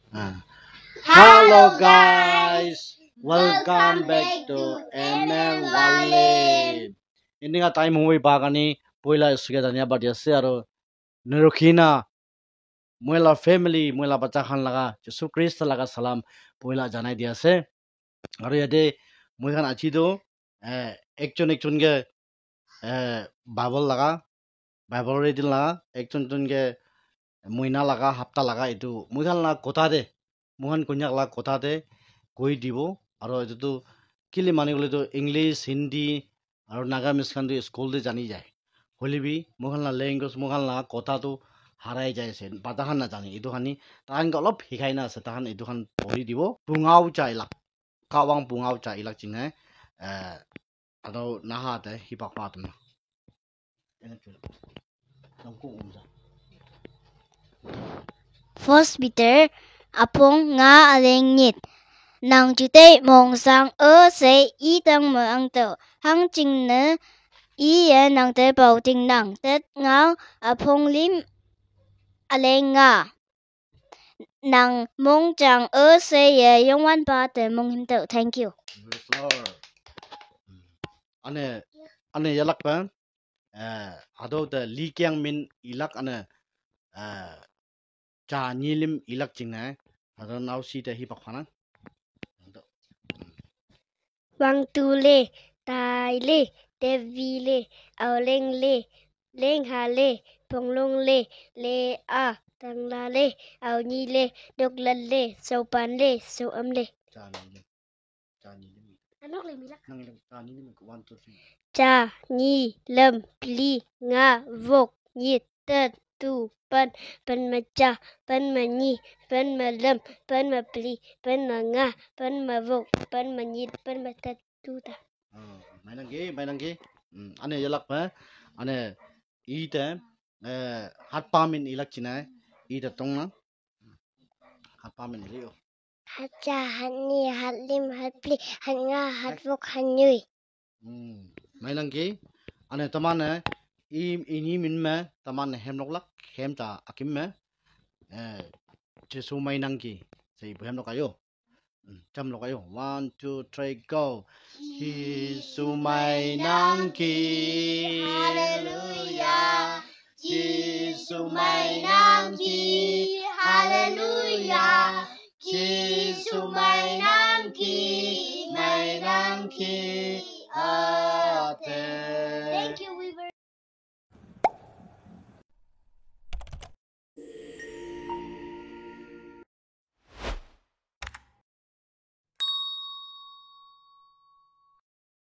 Ah. Hello guys, welcome back to ML Wallet. Ini nga time movie bagani poila suge dania badia se aro nerokina moila family moila bacha khan laga Jesu Christ laga salam poila janai dia se aro yate moi khan achi do ekjon ge Bible laga Bible reading laga ekjon ge মইনা লাগা হাপ্তা লাগা এইটো মই খান লাগ কথা দে মোহন কন্যাক লাগ কথা দে কৈ দিব আৰু এইটো কিলি মানি গ'লেতো ইংলিছ হিন্দী আৰু নাগামিজ খান স্কুল দে জানি যায় হলিবি মোখান লা লেংগুৱেজ মোখান লা কথাটো হাৰাই যায় আছে বাটাখান নাজানে এইটো খানি তাহানকে অলপ শিকাই না আছে তাহান এইটো খান পঢ়ি দিব পুঙাও চাই লাগ কাৱাং পুঙাও চাই লাগ চিনে আৰু নাহাতে হিপাক পাতম এনেকৈ নকো উমজা First Peter apong nga alengit nang chute mong sang se y tang mo ang to hang ching ne y ye nang te bau ting nang tet nga apong lim aleng nga nang mong chang se ye yong wan pa te mong him to. Thank you. ane yalak pa ado the li kyang min ilak ane cha nilim ilak chingna ado now si te hi pakhana Wang tu le tai le devi le ao leng le leng ha le pong long le a tang la le ao nhi le dok lan le sâu pan le sâu âm le cha nilim anok le mi lak nang cha nilim ko 1 2 3 cha nhi lâm pli nga vok nhiệt tết tu pan ma cha pan ma nhi pan ma lâm pan ma pli pan ma nga pan ma vok pan ma nhiệt pan ma tết tu ta mai nang ge ane yalak pa ane i te hat pa min ilak china i te tong na hat pa min leo hat cha hat nhi hat lim hat pli hat nga hat vok hat nhui mai nang ge ane tamane ini min me taman hem nok lak hem ta akim me jesu mai nang ki sei hem nok ayo chăm lo kayo 1 2 3 go jesu mai nang ki Hallelujah Jesu mai nang ki Hallelujah Jesu mai nang ki